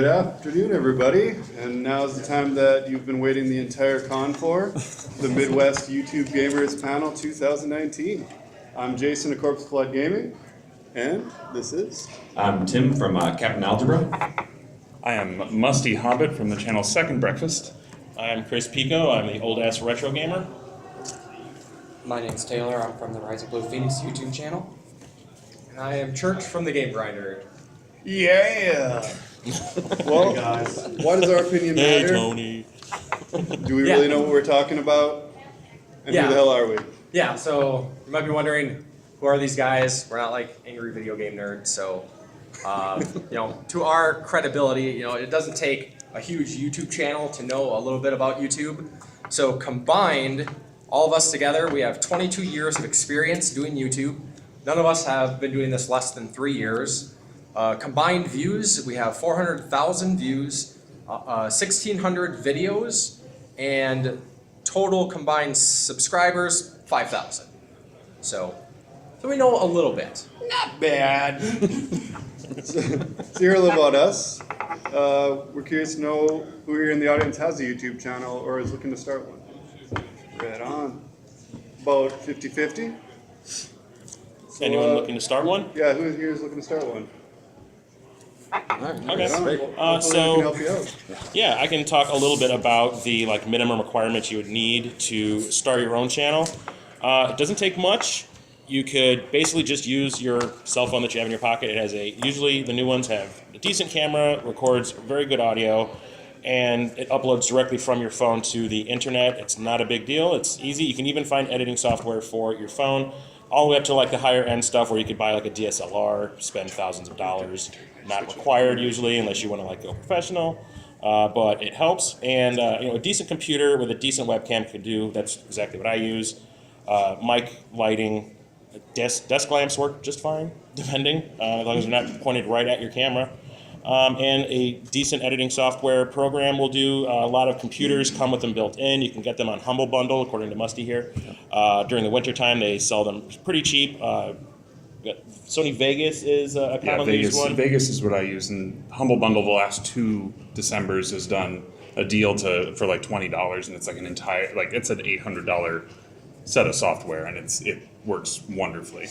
Good afternoon, everybody. And now's the time that you've been waiting the entire con for, the Midwest YouTube Gamers Panel 2019. I'm Jason of Corpse Flood Gaming, and this is... I'm Tim from Captain Algebra. I am Musty Hobbit from the channel Second Breakfast. I'm Chris Pico, I'm the old-ass retro gamer. My name's Taylor, I'm from the RisingBluePhoenix YouTube channel. And I am Church from the Game Grinder. Yeah! Well, guys, why does our opinion matter? Hey, Tony. Do we really know what we're talking about? And who the hell are we? Yeah, so you might be wondering, who are these guys? We're not like angry video game nerds, so to our credibility, it doesn't take a huge YouTube channel to know a little bit about YouTube. So combined, all of us together, we have 22 years of experience doing YouTube. None of us have been doing this less than 3 years. Combined views, we have 400,000 views, 1,600 videos, and total combined subscribers, 5,000. So we know a little bit. Not bad. So hear a little about us. We're curious to know who here in the audience has a YouTube channel or is looking to start one. Right on. About 50-50. So, Anyone looking to start one? Yeah, who here is looking to start one? Okay. So, help you out. Yeah, I can talk a little bit about the minimum requirements you would need to start your own channel. It doesn't take much. You could basically just use your cell phone that you have in your pocket. It has usually the new ones have a decent camera, records very good audio, and it uploads directly from your phone to the internet. It's not a big deal. It's easy. You can even find editing software for your phone, all the way up to the higher end stuff where you could buy a DSLR, spend thousands of dollars. Not required usually unless you want to go professional, but it helps. And a decent computer with a decent webcam could do. That's exactly what I use. Mic, lighting, desk lamps work just fine, depending, as long as they're not pointed right at your camera. And a decent editing software program will do. A lot of computers come with them built in. You can get them on Humble Bundle, according to Musty here. During the wintertime, they sell them pretty cheap. Sony Vegas is a commonly used one. Vegas is what I use, and Humble Bundle the last 2 Decembers has done a deal for $20, and it's an entire it's an $800 set of software, and it works wonderfully.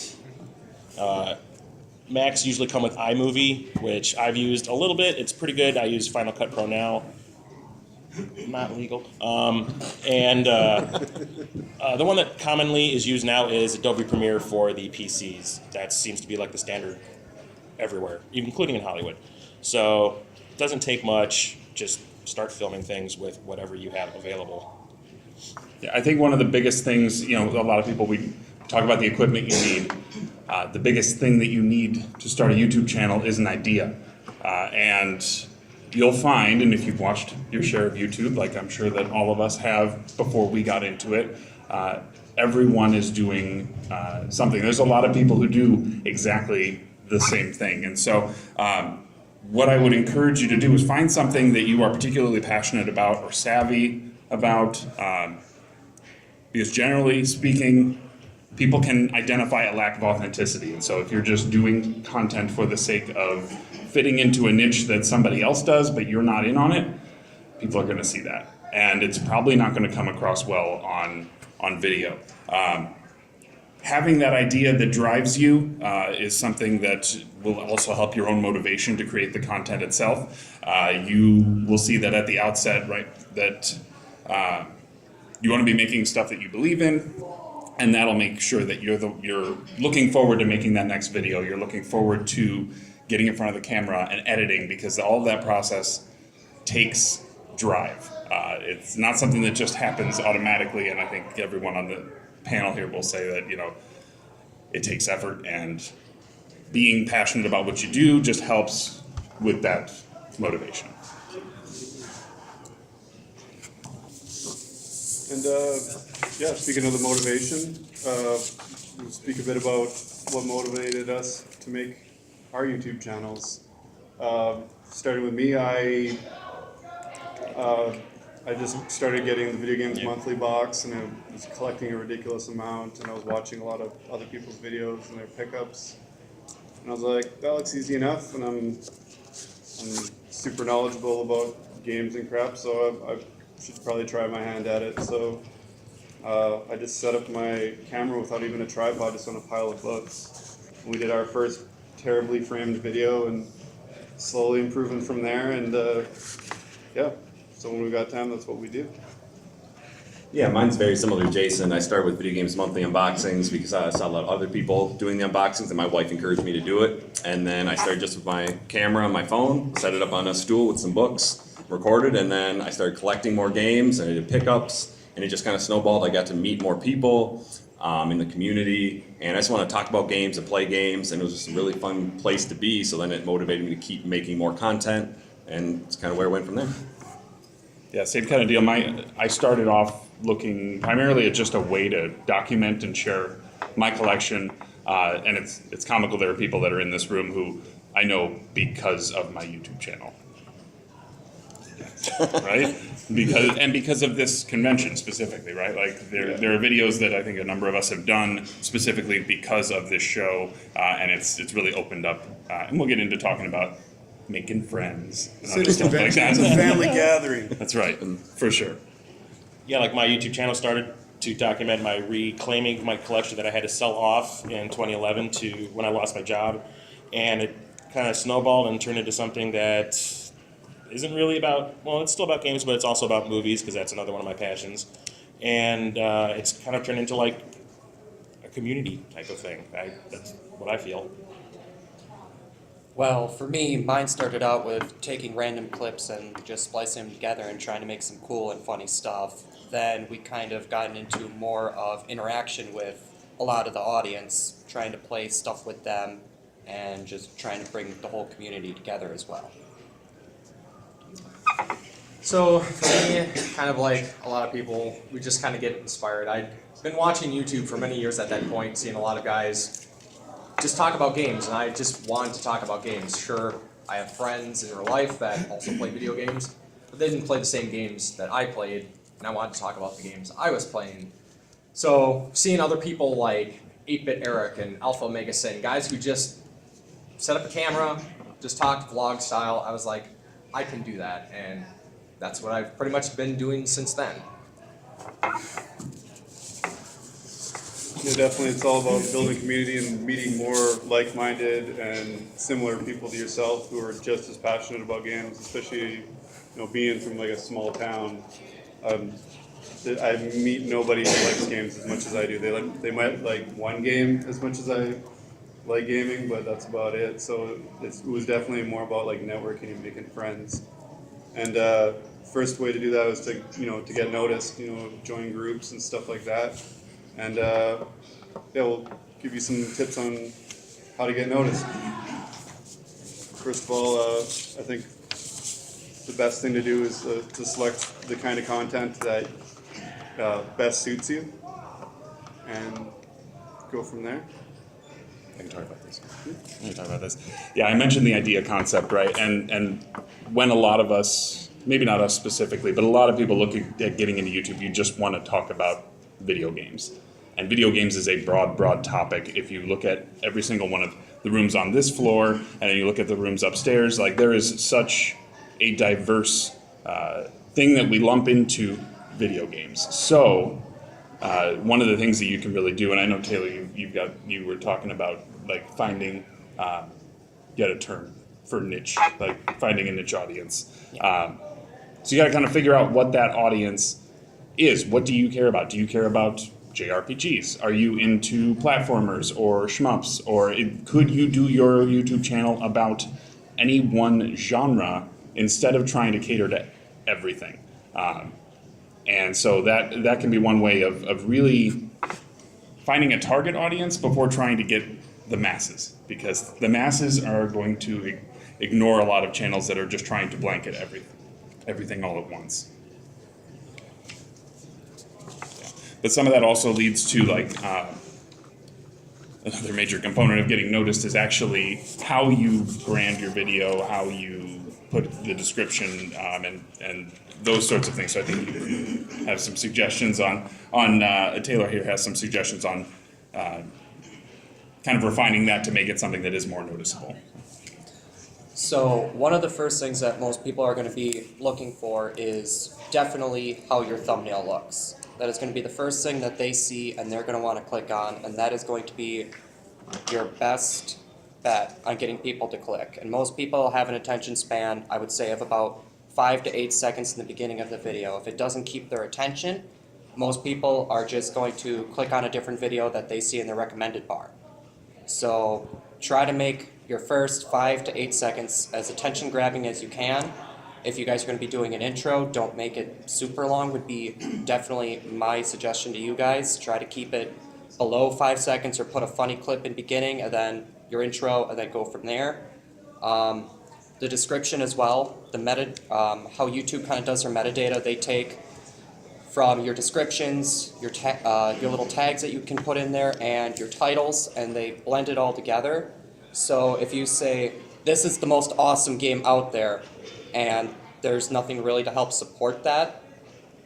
Macs usually come with iMovie, which I've used a little bit. It's pretty good. I use Final Cut Pro now. Not legal. And the one that commonly is used now is Adobe Premiere for the PCs. That seems to be the standard everywhere, even including in Hollywood. So it doesn't take much. Just start filming things with whatever you have available. Yeah, I think one of the biggest things, a lot of people, we talk about the equipment you need. The biggest thing that you need to start a YouTube channel is an idea. And you'll find, and if you've watched your share of YouTube, like I'm sure that all of us have before we got into it, everyone is doing something. There's a lot of people who do exactly the same thing. And so what I would encourage you to do is find something that you are particularly passionate about or savvy about, because generally speaking, people can identify a lack of authenticity. And so if you're just doing content for the sake of fitting into a niche that somebody else does, but you're not in on it, people are going to see that. And it's probably not going to come across well on video. Having that idea that drives you is something that will also help your own motivation to create the content itself. You will see that at the outset, right, that you want to be making stuff that you believe in, and that'll make sure that you're looking forward to making that next video. You're looking forward to getting in front of the camera and editing, because all of that process takes drive. It's not something that just happens automatically, and I think everyone on the panel here will say that, it takes effort, and being passionate about what you do just helps with that motivation. And speaking of the motivation, we'll speak a bit about what motivated us to make our YouTube channels. Starting with me, I just started getting the Video Games Monthly box, and I was collecting a ridiculous amount, and I was watching a lot of other people's videos and their pickups. And I was like, that looks easy enough, and I'm super knowledgeable about games and crap, so I should probably try my hand at it. So I just set up my camera without even a tripod, just on a pile of books. We did our first terribly framed video and slowly improving from there, and yeah, so when we got time, that's what we do. Yeah, mine's very similar to Jason. I started with Video Games Monthly unboxings because I saw a lot of other people doing the unboxings, and my wife encouraged me to do it. And then I started just with my camera on my phone, set it up on a stool with some books, recorded, and then I started collecting more games, and I did pickups, and it just kind of snowballed. I got to meet more people in the community, and I just want to talk about games and play games, and it was just a really fun place to be, so then it motivated me to keep making more content, and it's kind of where it went from there. Yeah, same kind of deal. I started off looking primarily at just a way to document and share my collection, and it's comical. There are people that are in this room who I know because of my YouTube channel, right? Because of this convention specifically, right? Like there are videos that I think a number of us have done specifically because of this show, and it's really opened up. And we'll get into talking about making friends and other City stuff like convention, that. it's a family gathering. That's right, for sure. Yeah, like my YouTube channel started to document my reclaiming my collection that I had to sell off in 2011 to when I lost my job, and it kind of snowballed and turned into something that isn't really about, well, it's still about games, but it's also about movies because that's another one of my passions, and it's kind of turned into like a community type of thing. That's what I feel. Well, for me, mine started out with taking random clips and just splicing them together and trying to make some cool and funny stuff. Then we kind of gotten into more of interaction with a lot of the audience, trying to play stuff with them and just trying to bring the whole community together as well. So for me, kind of like a lot of people, we just kind of get inspired. I'd been watching YouTube for many years at that point, seeing a lot of guys just talk about games, and I just wanted to talk about games. Sure, I have friends in real life that also play video games, but they didn't play the same games that I played, and I wanted to talk about the games I was playing. So seeing other people like 8-Bit Eric and Alpha Omega Sin, guys who just set up a camera, just talked vlog style, I was like, I can do that, and that's what I've pretty much been doing since then. Yeah, definitely. It's all about building community and meeting more like-minded and similar people to yourself who are just as passionate about games, especially, being from like a small town. I meet nobody who likes games as much as I do. They might like one game as much as I like gaming, but that's about it. So it was definitely more about like networking and making friends. And first way to do that was to to get noticed, join groups and stuff like that. And yeah, we'll give you some tips on how to get noticed. First of all, I think the best thing to do is to select the kind of content that best suits you, and go from there. I can talk about this. I can talk about this. Yeah, I mentioned the idea concept, right? And when a lot of us, maybe not us specifically, but a lot of people look at getting into YouTube, you just want to talk about video games. And video games is a broad topic. If you look at every single one of the rooms on this floor, and then you look at the rooms upstairs, like there is such a diverse thing that we lump into video games. So one of the things that you can really do, and I know Taylor, you were talking about like finding, you had a term for niche, like finding a niche audience. So you got to kind of figure out what that audience is. What do you care about? Do you care about JRPGs? Are you into platformers or shmups? Or could you do your YouTube channel about any one genre instead of trying to cater to everything? And so that can be one way of really finding a target audience before trying to get the masses, because the masses are going to ignore a lot of channels that are just trying to blanket everything all at once. But some of that also leads to like another major component of getting noticed is actually how you brand your video, how you put the description, and those sorts of things. So I think you have some suggestions on Taylor here has some suggestions on kind of refining that to make it something that is more noticeable. So one of the first things that most people are going to be looking for is definitely how your thumbnail looks. That is going to be the first thing that they see and they're going to want to click on, and that is going to be your best bet on getting people to click. And most people have an attention span, I would say, of about 5 to 8 seconds in the beginning of the video. If it doesn't keep their attention, most people are just going to click on a different video that they see in the recommended bar. So try to make your first 5 to 8 seconds as attention grabbing as you can. If you guys are going to be doing an intro, don't make it super long would be definitely my suggestion to you guys. Try to keep it below 5 seconds or put a funny clip in beginning and then your intro and then go from there. The description as well, the how YouTube kind of does their metadata, they take from your descriptions, your little tags that you can put in there, and your titles, and they blend it all together. So if you say, this is the most awesome game out there, and there's nothing really to help support that,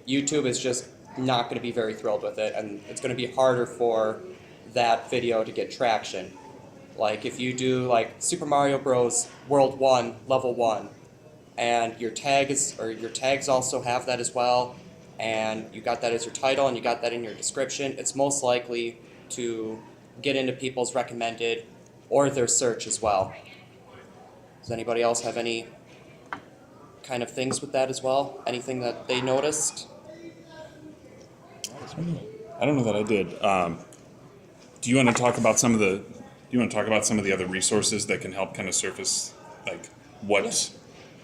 YouTube is just not going to be very thrilled with it, and it's going to be harder for that video to get traction. Like if you do like Super Mario Bros. World 1, Level 1, and your tags also have that as well, and you got that as your title and you got that in your description, it's most likely to get into people's recommended or their search as well. Does anybody else have any kind of things with that as well? Anything that they noticed? I don't know that I did. Do you want to talk about some of the other resources that can help kind of surface like what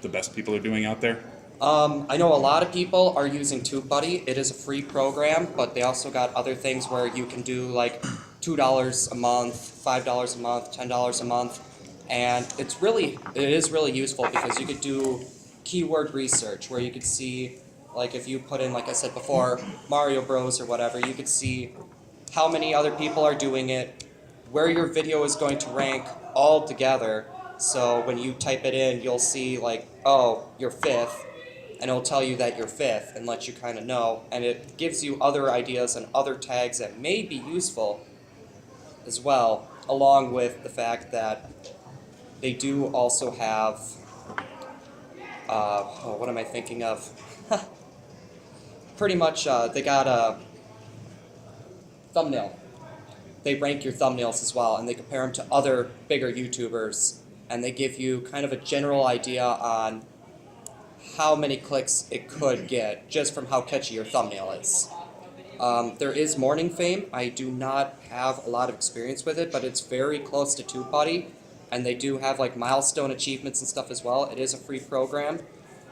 the best people are doing out there? I know a lot of people are using TubeBuddy. It is a free program, but they also got other things where you can do like $2 a month, $5 a month, $10 a month, and it is really useful because you could do keyword research where you could see, like if you put in, like I said before, Mario Bros or whatever, you could see how many other people are doing it, where your video is going to rank all together. So when you type it in, you'll see like, oh, you're 5th, and it'll tell you that you're 5th and let you kind of know. And it gives you other ideas and other tags that may be useful as well, along with the fact that they do also have, what am I thinking of? Pretty much, they got a thumbnail. They rank your thumbnails as well, and they compare them to other bigger YouTubers, and they give you kind of a general idea on how many clicks it could get just from how catchy your thumbnail is. There is Morning Fame. I do not have a lot of experience with it, but it's very close to TubeBuddy, and they do have like milestone achievements and stuff as well. It is a free program,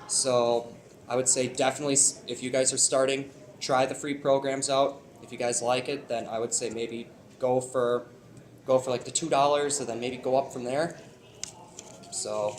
so I would say definitely if you guys are starting, try the free programs out. If you guys like it, then I would say maybe go for like the $2 and then maybe go up from there. So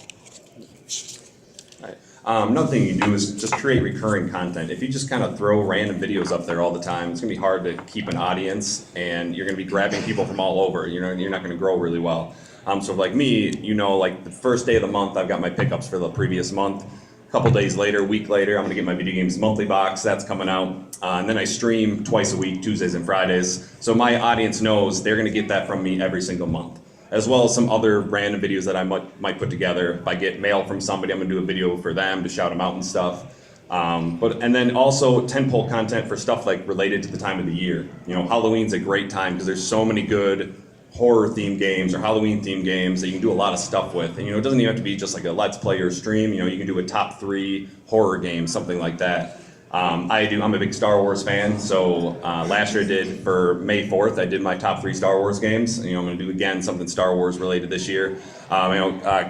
Right. Another thing you do is just create recurring content. If you just kind of throw random videos up there all the time, it's gonna be hard to keep an audience, and you're gonna be grabbing people from all over. You're not gonna grow really well. So like me, like the first day of the month, I've got my pickups for the previous month. A couple days later, a week later, I'm gonna get my Video Games Monthly box. That's coming out, and then I stream twice a week, Tuesdays and Fridays. So my audience knows they're gonna get that from me every single month, as well as some other random videos that I might put together. If I get mail from somebody, I'm gonna do a video for them to shout them out and stuff. And then also tentpole content for stuff like related to the time of the year. Halloween's a great time because there's so many good horror themed games or Halloween themed games that you can do a lot of stuff with. And it doesn't even have to be just like a let's play or stream. You can do a top 3 horror game, something like that. I'm a big Star Wars fan, so last year I did, for May 4th, I did my top 3 Star Wars games. I'm going to do again something Star Wars related this year.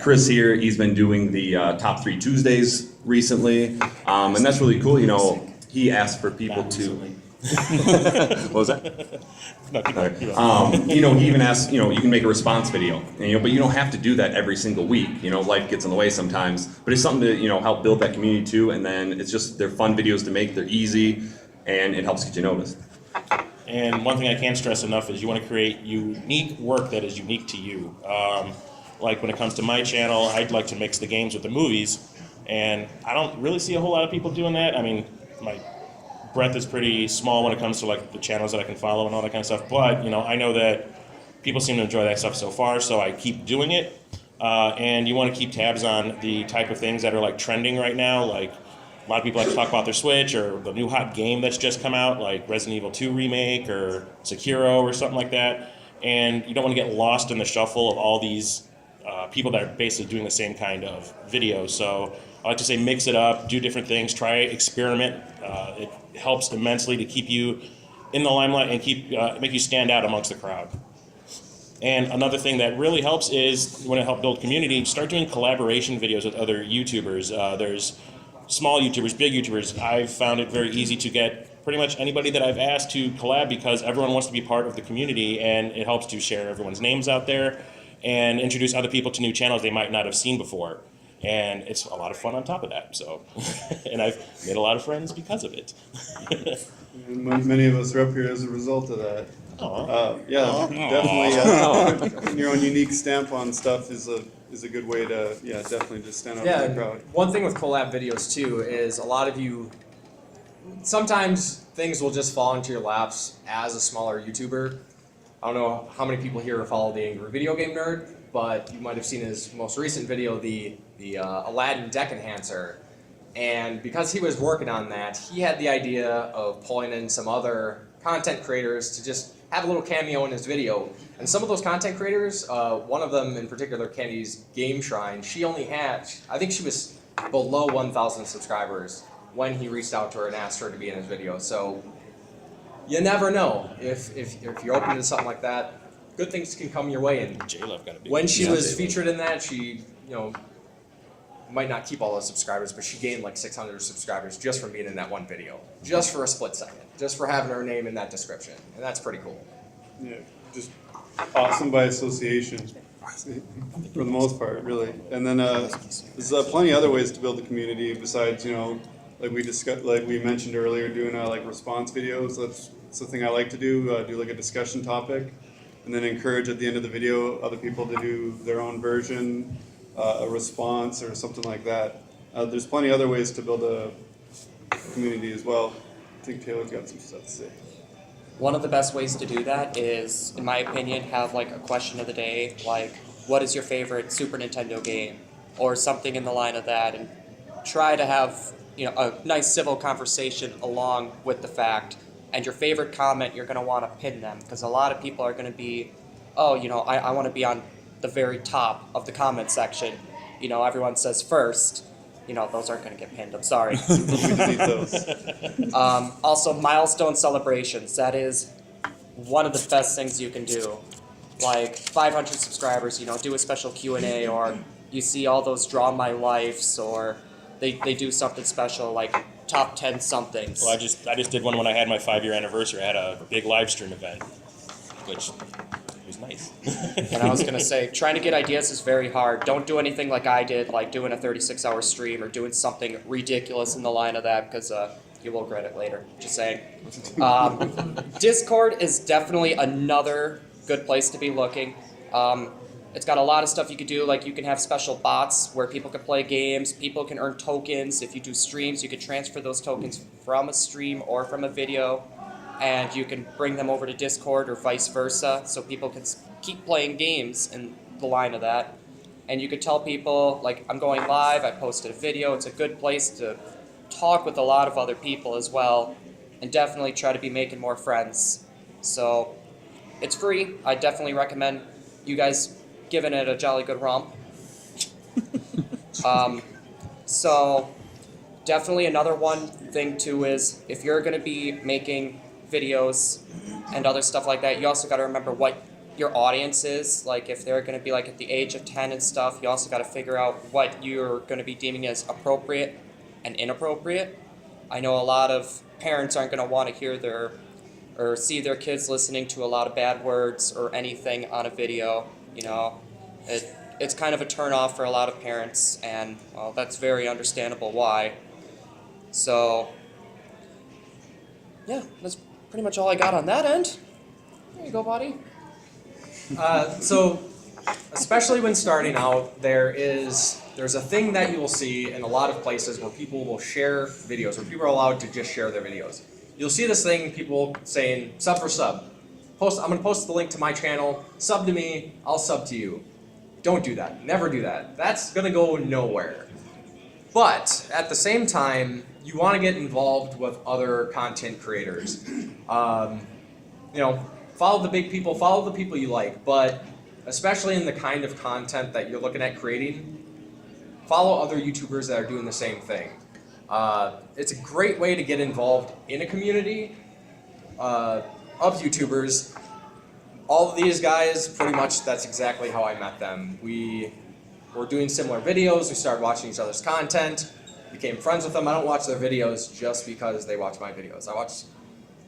Chris here, he's been doing the top 3 Tuesdays recently, and that's really cool. He asked for people to. What was that? No, keep going. He even asked, you can make a response video, but you don't have to do that every single week. Life gets in the way sometimes, but it's something to, help build that community too. And then they're fun videos to make, they're easy, and it helps get you noticed. And one thing I can't stress enough is you want to create unique work that is unique to you. Like when it comes to my channel, I'd like to mix the games with the movies, and I don't really see a whole lot of people doing that. I mean, my breadth is pretty small when it comes to like the channels that I can follow and all that kind of stuff, but I know that people seem to enjoy that stuff so far, so I keep doing it. and you want to keep tabs on the type of things that are like trending right now. Like a lot of people like to talk about their Switch or the new hot game that's just come out, like Resident Evil 2 remake or Sekiro or something like that. And you don't want to get lost in the shuffle of all these people that are basically doing the same kind of video. So I like to say mix it up, do different things, try experiment. It helps immensely to keep you in the limelight and make you stand out amongst the crowd. And another thing that really helps is when it helps build community, start doing collaboration videos with other YouTubers. There's small YouTubers, big YouTubers. I've found it very easy to get pretty much anybody that I've asked to collab because everyone wants to be part of the community, and it helps to share everyone's names out there and introduce other people to new channels they might not have seen before. And it's a lot of fun on top of that. So, and I've made a lot of friends because of it. And many of us are up here as a result of that. Yeah, definitely. Putting your own unique stamp on stuff is a good way to, definitely just stand out Yeah, from the crowd. one thing with collab videos too is a lot of you, sometimes things will just fall into your laps as a smaller YouTuber. I don't know how many people here follow the Angry Video Game Nerd, but you might have seen his most recent video, the Aladdin deck enhancer. And because he was working on that, he had the idea of pulling in some other content creators to just have a little cameo in his video. And some of those content creators, one of them in particular, Candy's Game Shrine, she only had, I think she was below 1,000 subscribers when he reached out to her and asked her to be in his video. So you never know if you're open to something like that. Good things can come your way. And J-Love got a big when she yeah, was J-Love. featured in that, she might not keep all those subscribers, but she gained like 600 subscribers just from being in that one video, just for a split second, just for having her name in that description, and that's pretty cool. Yeah, just awesome by association, for the most part, really. And then there's plenty of other ways to build the community besides, like we mentioned earlier, doing like response videos. That's the thing I like to do. Do like a discussion topic, and then encourage at the end of the video other people to do their own version, a response or something like that. There's plenty of other ways to build a community as well. I think Taylor's got some stuff to say. One of the best ways to do that is, in my opinion, have like a question of the day, like, what is your favorite Super Nintendo game? Or something in the line of that, and try to have a nice civil conversation along with the fact. And your favorite comment, you're going to want to pin them, because a lot of people are going to be, I want to be on the very top of the comment section. Everyone says first. Those aren't going to get pinned. I'm sorry. We delete those. Also, milestone celebrations. That is one of the best things you can do. Like 500 subscribers, do a special Q&A, or you see all those Draw My Lifes, or they do something special like top 10 somethings. Well, I just did one when I had my 5-year anniversary. I had a big live stream event, which was nice. And I was going to say, trying to get ideas is very hard. Don't do anything like I did, like doing a 36-hour stream or doing something ridiculous in the line of that, because you will regret it later. Just saying. Discord is definitely another good place to be looking. It's got a lot of stuff you could do, like you can have special bots where people can play games, people can earn tokens. If you do streams, you can transfer those tokens from a stream or from a video, and you can bring them over to Discord or vice versa, so people can keep playing games in the line of that. And you could tell people, like, I'm going live, I posted a video. It's a good place to talk with a lot of other people as well, and definitely try to be making more friends. So it's free. I definitely recommend you guys giving it a jolly good romp. So definitely another one thing too is, if you're going to be making videos and other stuff like that, you also got to remember what your audience is. Like if they're going to be like at the age of 10 and stuff, you also got to figure out what you're going to be deeming as appropriate and inappropriate. I know a lot of parents aren't going to want to hear or see their kids listening to a lot of bad words or anything on a video. It's kind of a turn off for a lot of parents, and well, that's very understandable why. So yeah, that's pretty much all I got on that end. There you go, buddy. So, especially when starting out, there's a thing that you will see in a lot of places where people will share videos, where people are allowed to just share their videos. You'll see this thing, people saying, sub for sub. I'm going to post the link to my channel, sub to me, I'll sub to you. Don't do that. Never do that. That's gonna go nowhere. But at the same time, you want to get involved with other content creators. Follow the big people, follow the people you like, but especially in the kind of content that you're looking at creating, follow other YouTubers that are doing the same thing. It's a great way to get involved in a community of YouTubers. All of these guys, pretty much that's exactly how I met them. We were doing similar videos, we started watching each other's content, became friends with them. I don't watch their videos just because they watch my videos. I watch,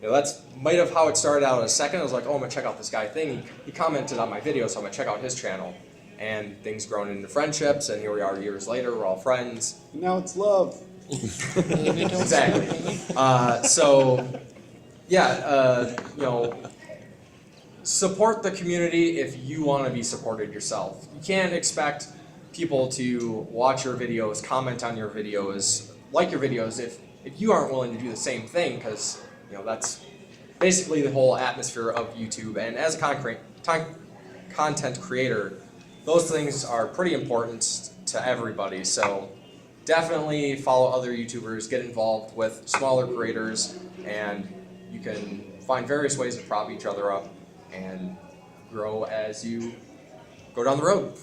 that's might have how it started out in a second. I was like, oh, I'm gonna check out this guy thing. He commented on my video, so I'm gonna check out his channel. And things grown into friendships, and here we are years later, we're all friends. Now it's love. Exactly. Support the community if you want to be supported yourself. You can't expect people to watch your videos, comment on your videos, like your videos if you aren't willing to do the same thing, because that's basically the whole atmosphere of YouTube. And as a content creator, those things are pretty important to everybody. So definitely follow other YouTubers, get involved with smaller creators, and you can find various ways to prop each other up and grow as you go down the road.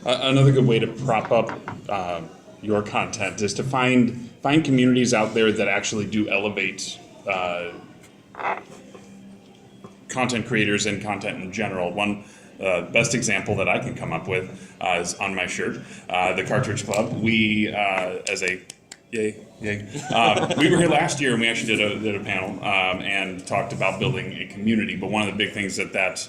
Another good way to prop up your content is to find communities out there that actually do elevate content creators and content in general. One best example that I can come up with is on my shirt, the Cartridge Club. We, we were here last year and we actually did a panel and talked about building a community. But one of the big things that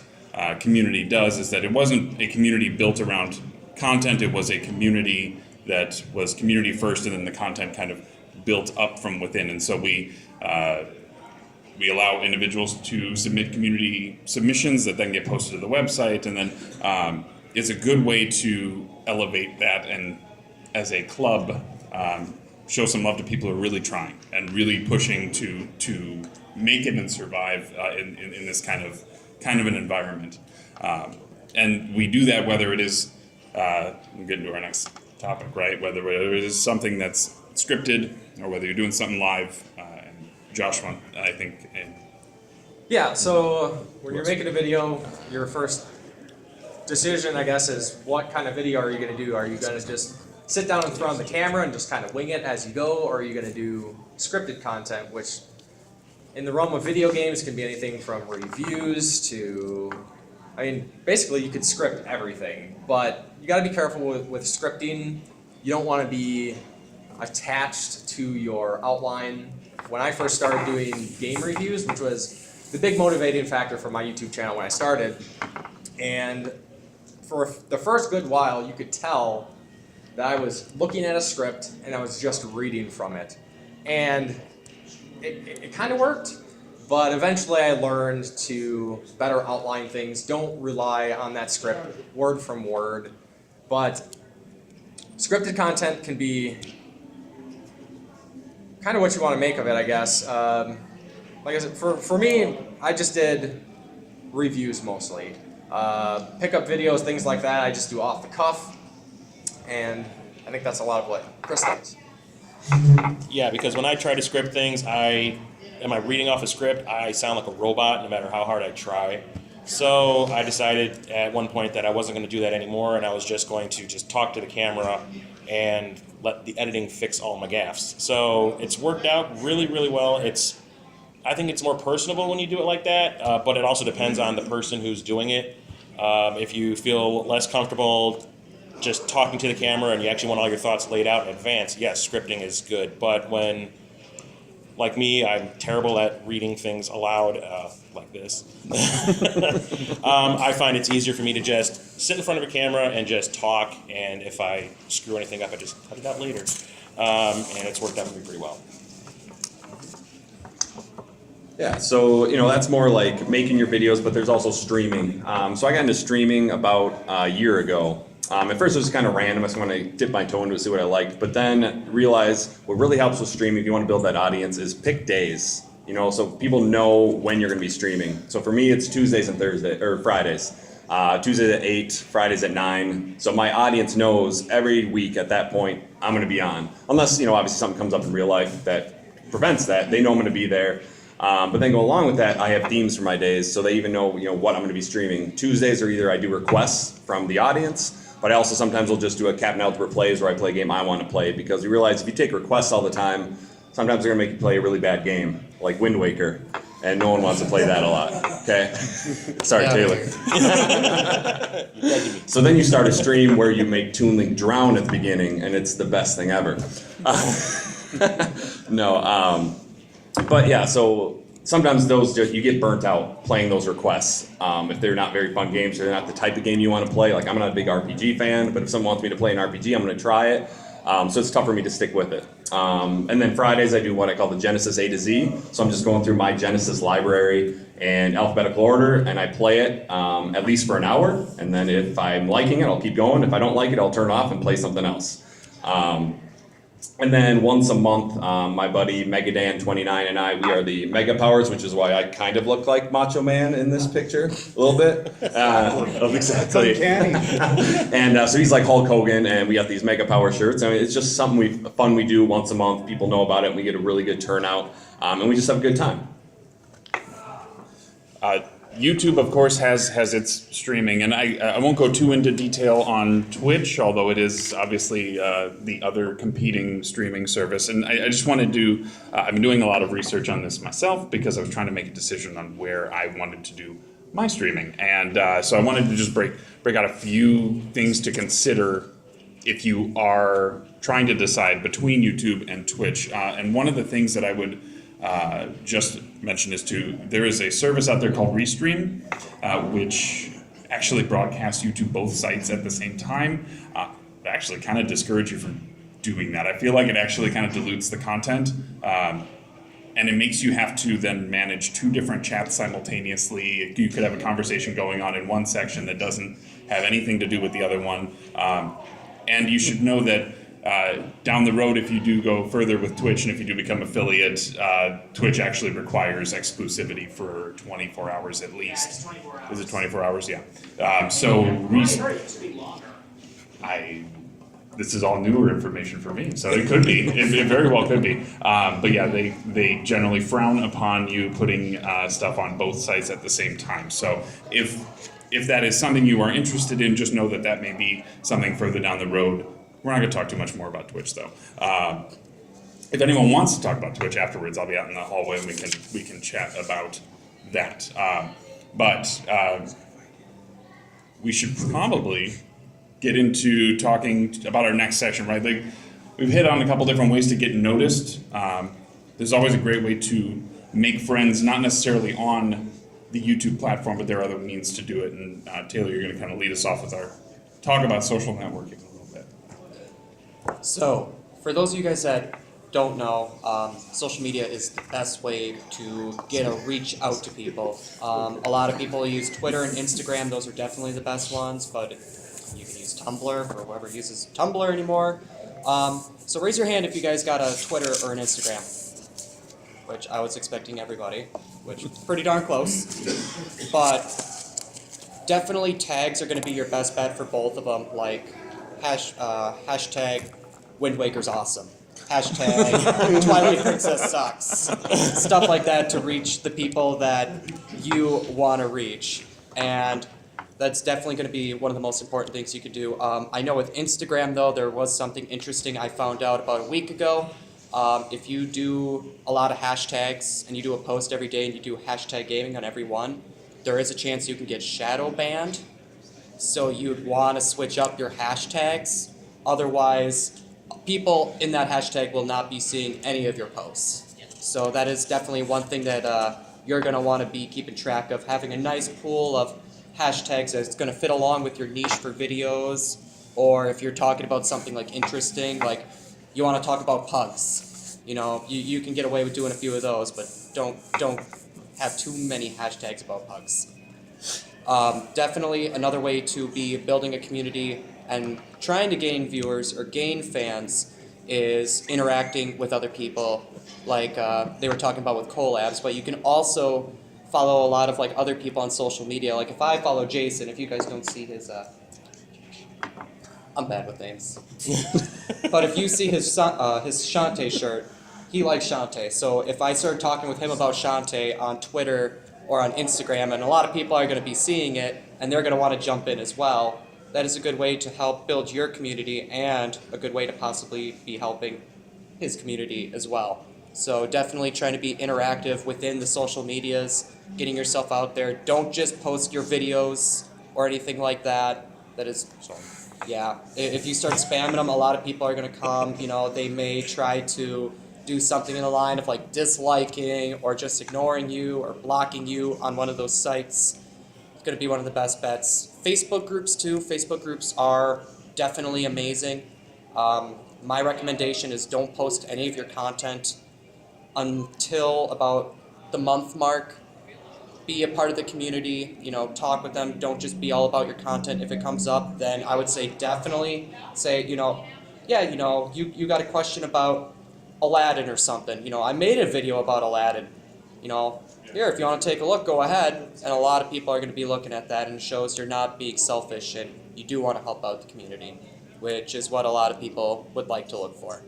community does is that it wasn't a community built around content. It was a community that was community first, and then the content kind of built up from within. And so we allow individuals to submit community submissions that then get posted to the website, and then it's a good way to elevate that, and as a club, show some love to people who are really trying and really pushing to make it and survive in this kind of an environment. And we do that whether it is, we'll get into our next topic, right? Whether it is something that's scripted or whether you're doing something live. And Joshua, I think. Yeah, so when you're making a video, your first decision, I guess, is what kind of video are you going to do? Are you going to just sit down in front of the camera and just kind of wing it as you go, or are you going to do scripted content, which in the realm of video games can be anything from reviews to, basically you could script everything, but you got to be careful with scripting. You don't want to be attached to your outline. When I first started doing game reviews, which was the big motivating factor for my YouTube channel when I started, and for the first good while, you could tell that I was looking at a script and I was just reading from it. And it kind of worked, but eventually I learned to better outline things. Don't rely on that script word from word, but scripted content can be kind of what you want to make of it, I guess. Like I said, for me, I just did reviews mostly. Pickup videos, things like that, I just do off the cuff. And I think that's a lot of what Chris does. Yeah, because when I try to script things, am I reading off a script? I sound like a robot no matter how hard I try. So I decided at one point that I wasn't going to do that anymore, and I was just going to just talk to the camera and let the editing fix all my gaffes. So it's worked out really, really well. I think it's more personable when you do it like that, but it also depends on the person who's doing it. If you feel less comfortable just talking to the camera and you actually want all your thoughts laid out in advance, yes, scripting is good. But when, like me, I'm terrible at reading things aloud like this. I find it's easier for me to just sit in front of a camera and just talk, and if I screw anything up, I just cut it out later. And it's worked out for me pretty well. Yeah, so that's more like making your videos, but there's also streaming. So I got into streaming about a year ago. At first it was kind of random. I just wanted to dip my toe into it, see what I liked. But then realized what really helps with streaming, if you want to build that audience, is pick days. So people know when you're going to be streaming. So for me, it's Tuesdays and Fridays. Tuesdays at 8, Fridays at 9. So my audience knows every week at that point I'm going to be on. Unless, obviously something comes up in real life that prevents that. They know I'm going to be there. But then go along with that, I have themes for my days, so they even know, what I'm going to be streaming. Tuesdays are either I do requests from the audience, but I also sometimes will just do a Captain Algebra plays where I play a game I want to play, because you realize if you take requests all the time, sometimes they're going to make you play a really bad game, like Wind Waker, and no one wants to play that a lot, okay? Sorry, Taylor. So then you start a stream where you make Toon Link drown at the beginning, and it's the best thing ever. But yeah, so sometimes you get burnt out playing those requests. If they're not very fun games, or they're not the type of game you want to play. Like, I'm not a big RPG fan, but if someone wants me to play an RPG, I'm going to try it. So it's tough for me to stick with it. And then Fridays I do what I call the Genesis A to Z. So I'm just going through my Genesis library in alphabetical order, and I play it at least for an hour. And then if I'm liking it, I'll keep going. If I don't like it, I'll turn it off and play something else. And then once a month, my buddy Megadan29 and I, we are the Mega Powers, which is why I kind of look like Macho Man in this picture a little bit. Exactly. And so he's like Hulk Hogan, and we got these Mega Power shirts. I mean, it's just something fun we do once a month. People know about it, and we get a really good turnout, and we just have a good time. YouTube, of course, has its streaming, and I won't go too into detail on Twitch, although it is obviously the other competing streaming service. And I just wanted to I've been doing a lot of research on this myself because I was trying to make a decision on where I wanted to do my streaming. And so I wanted to just break out a few things to consider if you are trying to decide between YouTube and Twitch. And one of the things that I would just mention there is a service out there called Restream, which actually broadcasts you to both sites at the same time. I actually kind of discourage you from doing that. I feel like it actually kind of dilutes the content, and it makes you have to then manage two different chats simultaneously. You could have a conversation going on in one section that doesn't have anything to do with the other one. And you should know that down the road, if you do go further with Twitch and if you do become affiliate, Twitch actually requires exclusivity for 24 hours at least. It's 24 hours. Is it 24 hours? Yeah. This is all newer information for me, so it could be. It very well could be. But yeah, they generally frown upon you putting stuff on both sites at the same time. So if that is something you are interested in, just know that may be something further down the road. We're not going to talk too much more about Twitch, though. If anyone wants to talk about Twitch afterwards, I'll be out in the hallway and we can chat about that. But we should probably get into talking about our next session, right? Like, we've hit on a couple different ways to get noticed. There's always a great way to make friends, not necessarily on the YouTube platform, but there are other means to do it. And Taylor, you're going to kind of lead us off with our talk about social networking. So, for those of you guys that don't know, social media is the best way to get a reach out to people. A lot of people use Twitter and Instagram. Those are definitely the best ones, but you can use Tumblr for whoever uses Tumblr anymore. So raise your hand if you guys got a Twitter or an Instagram, which I was expecting everybody, which is pretty darn close. But definitely tags are going to be your best bet for both of them, like hashtag Wind Waker's awesome. Hashtag Twilight Princess sucks. Stuff like that to reach the people that you want to reach. And that's definitely going to be one of the most important things you could do. I know with Instagram, though, there was something interesting I found out about a week ago. If you do a lot of hashtags and you do a post every day and you do hashtag gaming on every one, there is a chance you can get shadow banned. So you'd want to switch up your hashtags. Otherwise, people in that hashtag will not be seeing any of your posts. So that is definitely one thing that you're going to want to be keeping track of, having a nice pool of hashtags that's going to fit along with your niche for videos, or if you're talking about something like interesting, like you want to talk about pugs. You know, you can get away with doing a few of those, but don't have too many hashtags about pugs. Definitely another way to be building a community and trying to gain viewers or gain fans is interacting with other people, like they were talking about with collabs, but you can also follow a lot of like other people on social media. Like if I follow Jason, if you guys don't see his, I'm bad with names. But if you see his Shantae shirt, he likes Shantae. So if I start talking with him about Shantae on Twitter or on Instagram, and a lot of people are going to be seeing it, and they're going to want to jump in as well, that is a good way to help build your community and a good way to possibly be helping his community as well. So definitely trying to be interactive within the social medias, getting yourself out there. Don't just post your videos or anything like that. That is, yeah. If you start spamming them, a lot of people are going to come. You know, they may try to do something in the line of like disliking or just ignoring you or blocking you on one of those sites. It's going to be one of the best bets. Facebook groups too. Facebook groups are definitely amazing. My recommendation is don't post any of your content until about the month mark. Be a part of the community, you know, talk with them. Don't just be all about your content. If it comes up, then I would say definitely say, you know, yeah, you know, you got a question about Aladdin or something. You know, I made a video about Aladdin. You know, here, if you want to take a look, go ahead. And a lot of people are going to be looking at that, and it shows you're not being selfish and you do want to help out the community, which is what a lot of people would like to look for.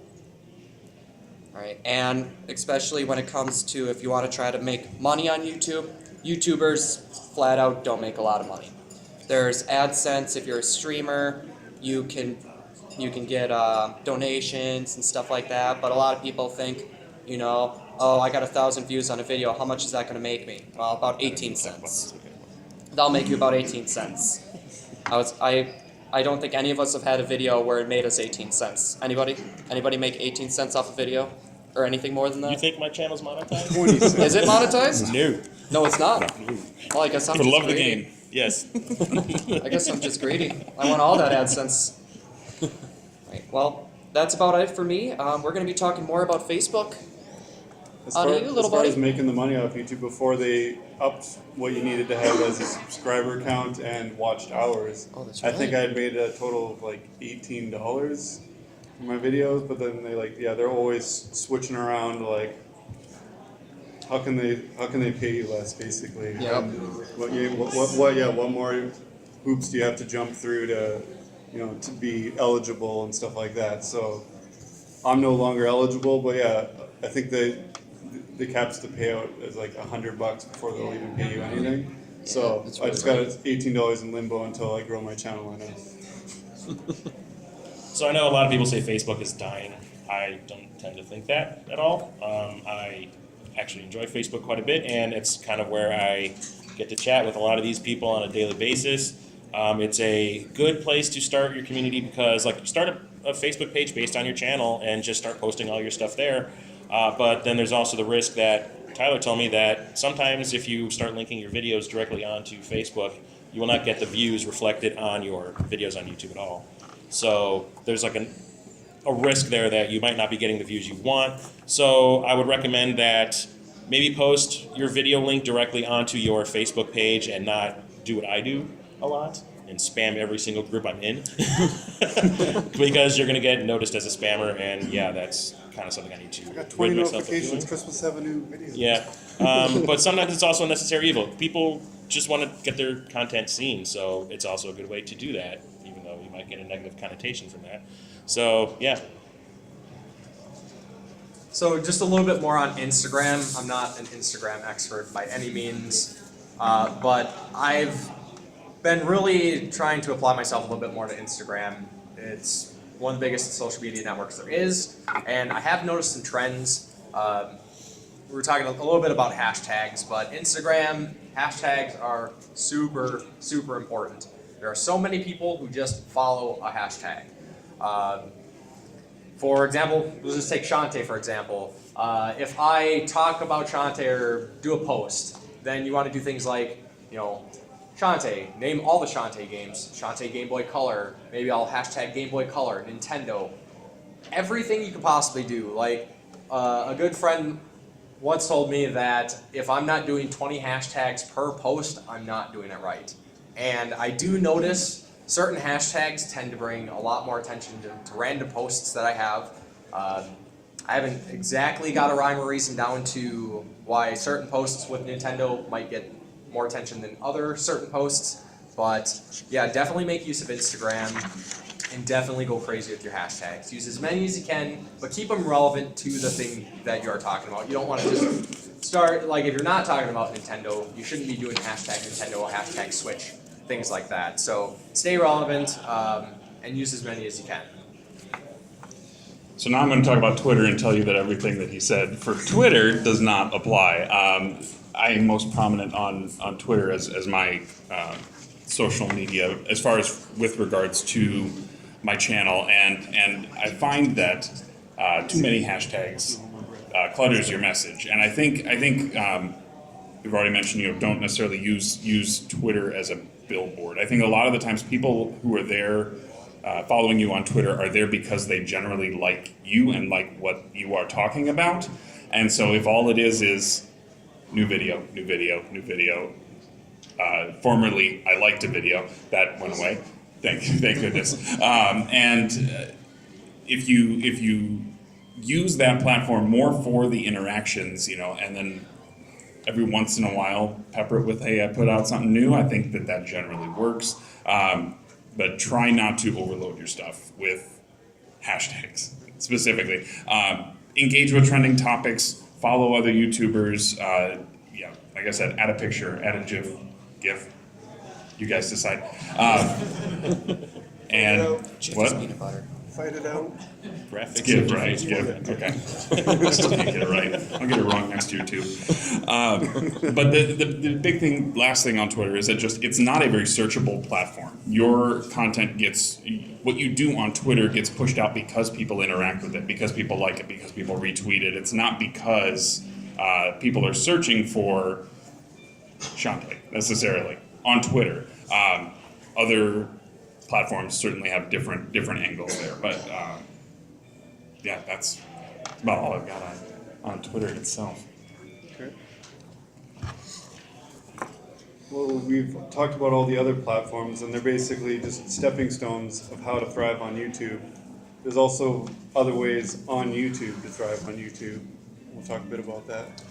All right, and especially when it comes to if you want to try to make money on YouTube, YouTubers flat out don't make a lot of money. There's AdSense. If you're a streamer, you can get donations and stuff like that, but a lot of people think, you know, oh, I got 1,000 views on a video, how much is that going to make me? Well, about 18 cents. That'll make you about 18 cents. I don't think any of us have had a video where it made us 18 cents. Anybody? Anybody make 18 cents off a video? Or anything more than that? You think my channel's monetized? 20 cents. Is it monetized? No. No, it's not. Well, I guess I'm For just love of the greedy. game. Yes. I guess I'm just greedy. I want all that AdSense. Right, well, that's about it for me. We're going to be talking more about Facebook. As On far, you, little as far buddy. as making the money off YouTube, before they upped what you needed to have as a subscriber count and watched hours, Oh, that's I think right. I had made a total of like $18 for my videos. But then they're always switching around. Like, how can they pay you less, basically? Yep. And what more hoops do you have to jump through to, you know, to be eligible and stuff like that? So I'm no longer eligible, but yeah, I think the caps to pay out is like $100 before they'll even pay you anything. So that's I just really got $18 in limbo until I grow my channel enough. So I know a lot of people say Facebook is dying. I don't tend to think that at all. I actually enjoy Facebook quite a bit, and it's kind of where I get to chat with a lot of these people on a daily basis. It's a good place to start your community because, like, start a Facebook page based on your channel and just start posting all your stuff there. But then there's also the risk that Tyler told me that sometimes if you start linking your videos directly onto Facebook, you will not get the views reflected on your videos on YouTube at all. So there's like a risk there that you might not be getting the views you want. So I would recommend that maybe post your video link directly onto your Facebook page and not do what I do a lot and spam every single group I'm in because you're going to get noticed as a spammer, and yeah, that's kind of something I need to I got 20 rid myself of notifications. doing. Christmas have a new video. Yeah, but sometimes it's also a necessary evil. People just want to get their content seen, so it's also a good way to do that, even though you might get a negative connotation from that. So yeah. So just a little bit more on Instagram. I'm not an Instagram expert by any means, but I've been really trying to apply myself a little bit more to Instagram. It's one of the biggest social media networks there is, and I have noticed some trends. We were talking a little bit about hashtags, but Instagram hashtags are super, super important. There are so many people who just follow a hashtag. For example, let's just take Shantae for example. If I talk about Shantae or do a post, then you want to do things like, you know, Shantae, name all the Shantae games. Shantae Game Boy Color, maybe I'll hashtag Game Boy Color, Nintendo. Everything you could possibly do. Like, a good friend once told me that if I'm not doing 20 hashtags per post, I'm not doing it right. And I do notice certain hashtags tend to bring a lot more attention to random posts that I have. I haven't exactly got a rhyme or reason down to why certain posts with Nintendo might get more attention than other certain posts, but yeah, definitely make use of Instagram and definitely go crazy with your hashtags. Use as many as you can, but keep them relevant to the thing that you are talking about. You don't want to just start, like if you're not talking about Nintendo, you shouldn't be doing hashtag Nintendo, hashtag Switch, things like that. So stay relevant and use as many as you can. So now I'm going to talk about Twitter and tell you that everything that he said for Twitter does not apply. I am most prominent on Twitter as my social media, as far as with regards to my channel, and I find that too many hashtags clutters your message. And I think we've already mentioned, don't necessarily use Twitter as a billboard. I think a lot of the times people who are there following you on Twitter are there because they generally like you and like what you are talking about. And so if all it is new video, new video, new video, formerly I liked a video, that went away. Thank goodness. If you use that platform more for the interactions, and then every once in a while pepper it with, hey, I put out something new, I think that generally works. But try not to overload your stuff with hashtags specifically. Engage with trending topics, follow other YouTubers, like I said, add a picture, add a GIF, you guys decide. And Chips what? peanut butter. Fight it out. It's GIF, right? GIF. Okay. I still can't get it right. I'll get it wrong next year too. But the big thing, last thing on Twitter is that it's not a very searchable platform. Your content what you do on Twitter gets pushed out because people interact with it, because people like it, because people retweet it. It's not because people are searching for Shantae necessarily on Twitter. Other platforms certainly have different angles there, but that's about all I've got on Twitter itself. Okay. Well, we've talked about all the other platforms, and they're basically just stepping stones of how to thrive on YouTube. There's also other ways on YouTube to thrive on YouTube. We'll talk a bit about that.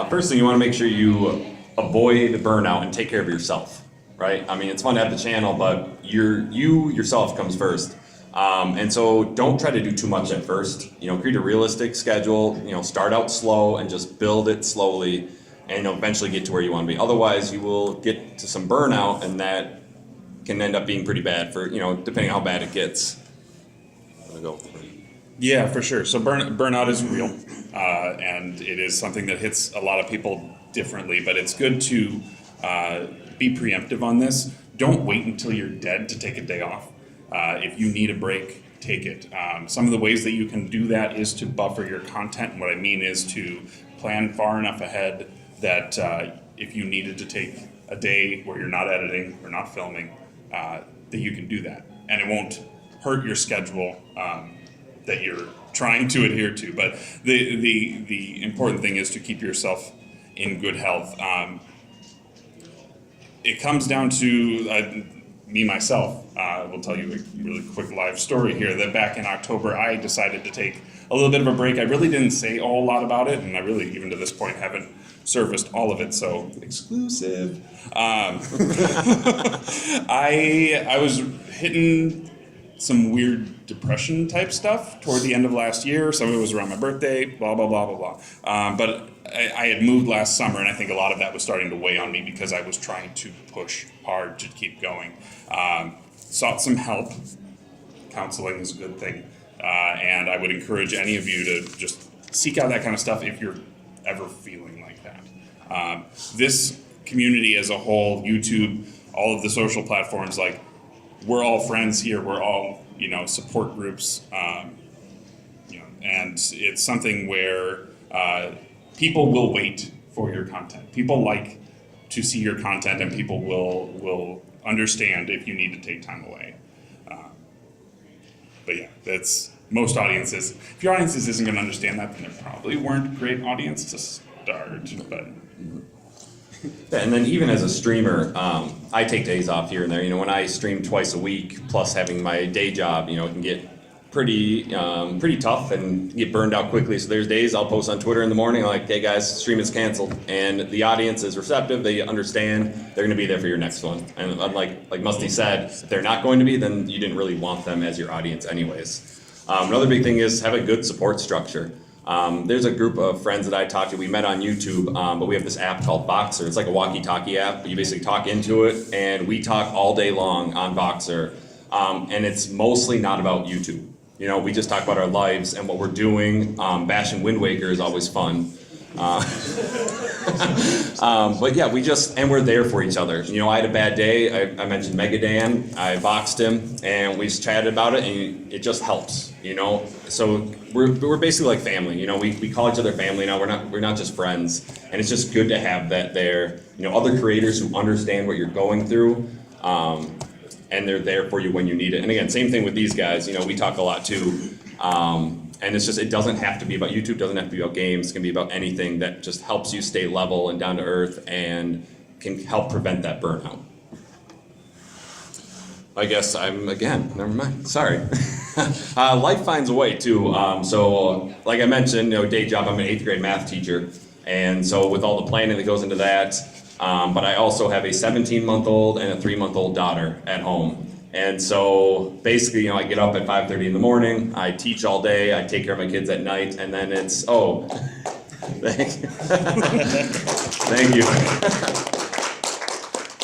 First thing, you want to make sure you avoid burnout and take care of yourself, right? I mean, it's fun to have the channel, but you yourself comes first. And so don't try to do too much at first. Create a realistic schedule, start out slow and just build it slowly and eventually get to where you want to be. Otherwise, you will get to some burnout, and that can end up being pretty bad for, depending on how bad it gets. I'm gonna go. Yeah, for sure. So burnout is real, and it is something that hits a lot of people differently, but it's good to be preemptive on this. Don't wait until you're dead to take a day off. If you need a break, take it. Some of the ways that you can do that is to buffer your content. What I mean is to plan far enough ahead that if you needed to take a day where you're not editing or not filming, that you can do that. And it won't hurt your schedule that you're trying to adhere to. But the important thing is to keep yourself in good health. It comes down to me, myself. Will tell you a really quick live story here, that back in October, I decided to take a little bit of a break. I really didn't say a whole lot about it, and I really, even to this point, haven't surfaced all of it, so exclusive. I was hitting some weird depression type stuff toward the end of last year. Some of it was around my birthday, blah, blah, blah, blah, blah. But I had moved last summer, and I think a lot of that was starting to weigh on me because I was trying to push hard to keep going. Sought some help. Counseling is a good thing. And I would encourage any of you to just seek out that kind of stuff if you're ever feeling like that. This community as a whole, YouTube, all of the social platforms, we're all friends here. We're all, support groups. And it's something where people will wait for your content. People like to see your content, and people will understand if you need to take time away. But yeah, that's most audiences. If your audiences isn't going to understand that, then they probably weren't a great audience to start. But Yeah, and then even as a streamer, I take days off here and there. When I stream twice a week, plus having my day job, it can get pretty tough and get burned out quickly. So there's days I'll post on Twitter in the morning like, hey guys, stream is canceled. And the audience is receptive, they understand, they're gonna be there for your next one. And unlike like Musty said, if they're not going to be, then you didn't really want them as your audience anyways. Another big thing is have a good support structure. There's a group of friends that I talked to, we met on YouTube, but we have this app called Boxer. It's like a walkie-talkie app. You basically talk into it, and we talk all day long on Boxer. And it's mostly not about YouTube. You know, we just talk about our lives and what we're doing. Bashing Wind Waker is always fun. But yeah, and we're there for each other. You know, I had a bad day. I mentioned Megadan. I boxed him, and we just chatted about it, and it just helps. You know, so we're basically like family. You know, we call each other family now. We're not just friends, and it's just good to have that there. You know, other creators who understand what you're going through. And they're there for you when you need it. And again, same thing with these guys. You know, we talk a lot too. And it's just, it doesn't have to be about YouTube, doesn't have to be about games. It can be about anything that just helps you stay level and down to earth and can help prevent that burnout. I guess never mind, sorry. Life finds a way too. So like I mentioned, you know, day job, I'm an 8th grade math teacher. And so with all the planning that goes into that, but I also have a 17-month-old and a 3-month-old daughter at home. And so basically, you know, I get up at 5:30 in the morning, I teach all day, I take care of my kids at night, and then it's, thank you.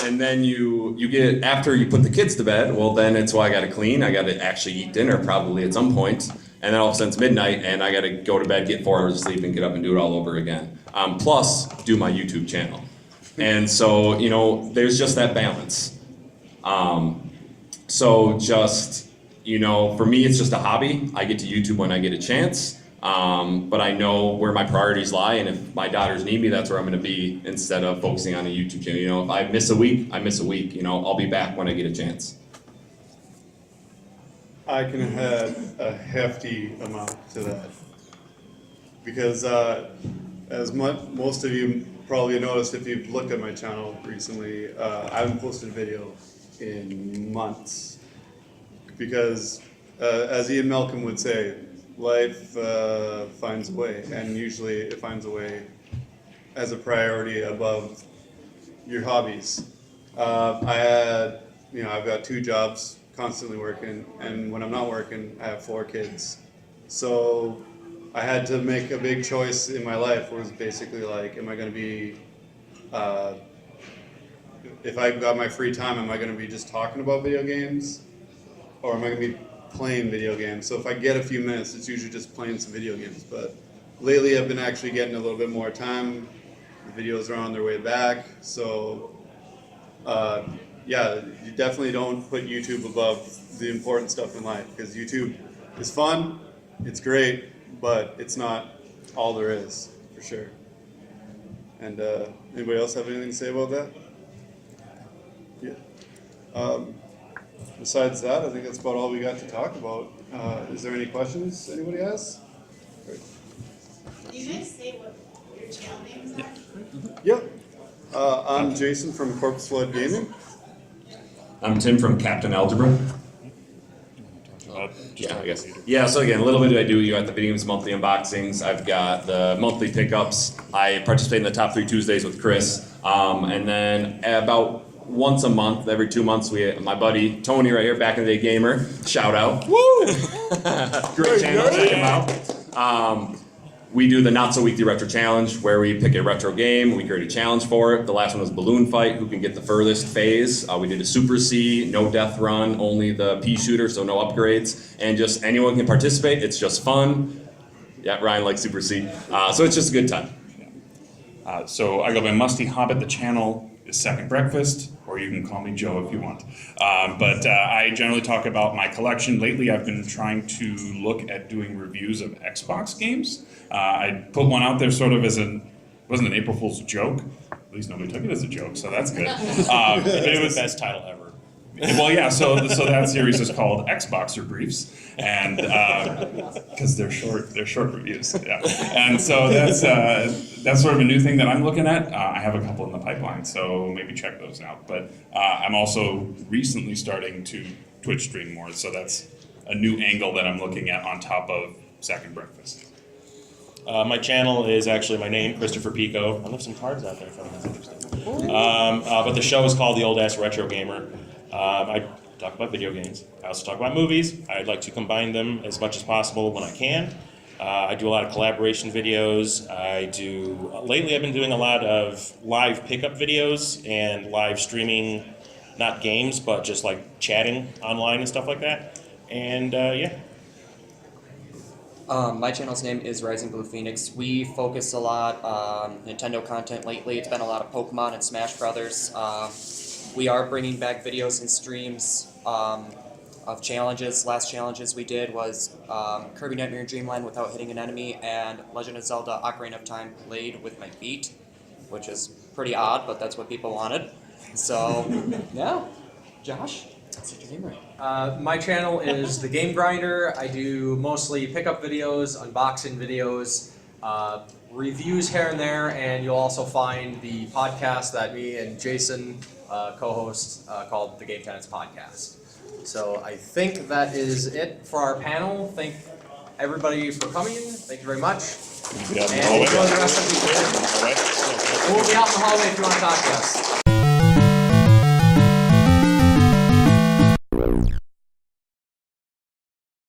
And then you get, after you put the kids to bed, well then it's, I gotta clean, I gotta actually eat dinner probably at some point, and then all of a sudden it's midnight and I gotta go to bed, get 4 hours of sleep and get up and do it all over again. Plus, do my YouTube channel. And so, you know, there's just that balance. So just, you know, for me, it's just a hobby. I get to YouTube when I get a chance, but I know where my priorities lie, and if my daughters need me, that's where I'm gonna be instead of focusing on a YouTube channel. You know, if I miss a week, I miss a week. You know, I'll be back when I get a chance. I can add a hefty amount to that. Because as most of you probably noticed if you've looked at my channel recently, I haven't posted a video in months. Because as Ian Malcolm would say, life finds a way, and usually it finds a way as a priority above your hobbies. I've got 2 jobs, constantly working, and when I'm not working, I have 4 kids. So I had to make a big choice in my life, where it was basically like, am I going to be, if I've got my free time, am I going to be just talking about video games, or am I going to be playing video games? So if I get a few minutes, it's usually just playing some video games. But lately I've been actually getting a little bit more time. The videos are on their way back. So yeah, you definitely don't put YouTube above the important stuff in life, because YouTube is fun, it's great, but it's not all there is, for sure. And anybody else have anything to say about that? Yeah. Besides that, I think that's about all we got to talk about. Is there any questions anybody has? Did you guys say what your channel names are? Yep. I'm Jason from Corpse Flood Gaming. I'm Tim from Captain Algebra. Yeah, I guess. Yeah, so again, a little bit I do. You got the Video Games Monthly unboxings. I've got the monthly pickups. I participate in the Top 3 Tuesdays with Chris. And then about once a month, every 2 months, my buddy Tony right here, back in the day gamer, shout out. Woo! Great channel, check him out. We do the Not So Weekly Retro Challenge, where we pick a retro game, we create a challenge for it. The last one was Balloon Fight, who can get the furthest phase. We did a Super C, no death run, only the pea shooter, so no upgrades. And just anyone can participate, it's just fun. Yeah, Ryan likes Super C. So it's just a good time. So I go by Musty Hobbit. The channel is Second Breakfast, or you can call me Joe if you want. But I generally talk about my collection. Lately, I've been trying to look at doing reviews of Xbox games. I put one out there sort of as wasn't an April Fool's joke. At least nobody took it as a joke, so that's good. It was the best title ever. Well, yeah. So that series is called Xboxer Briefs, and because they're short reviews. Yeah, and so that's sort of a new thing that I'm looking at. I have a couple in the pipeline, so maybe check those out. But I'm also recently starting to Twitch stream more, so that's a new angle that I'm looking at on top of Second Breakfast. My channel is actually my name, Christopher Pico. I left some cards out there if anyone's interested. But the show is called The Old Ass Retro Gamer. I talk about video games. I also talk about movies. I'd like to combine them as much as possible when I can. I do a lot of collaboration videos. Lately I've been doing a lot of live pickup videos and live streaming, not games, but just like chatting online and stuff like that. And yeah. My channel's name is RisingBluePhoenix. We focus a lot on Nintendo content lately. It's been a lot of Pokemon and Smash Brothers. We are bringing back videos and streams of challenges. Last challenges we did was Kirby Nightmare Dreamland without hitting an enemy, and Legend of Zelda Ocarina of Time played with my feet, which is pretty odd, but that's what people wanted. So, yeah. Josh, say your name right. My channel is The Game Grinder. I do mostly pickup videos, unboxing videos, reviews here and there, and you'll also find the podcast that me and Jason co-host called The Game Tenants Podcast. So I think that is it for our panel. Thank everybody for coming. Thank you very much. Yeah, And enjoy the rest of the weekend. all right. We'll be out in the hallway if you want to talk to us.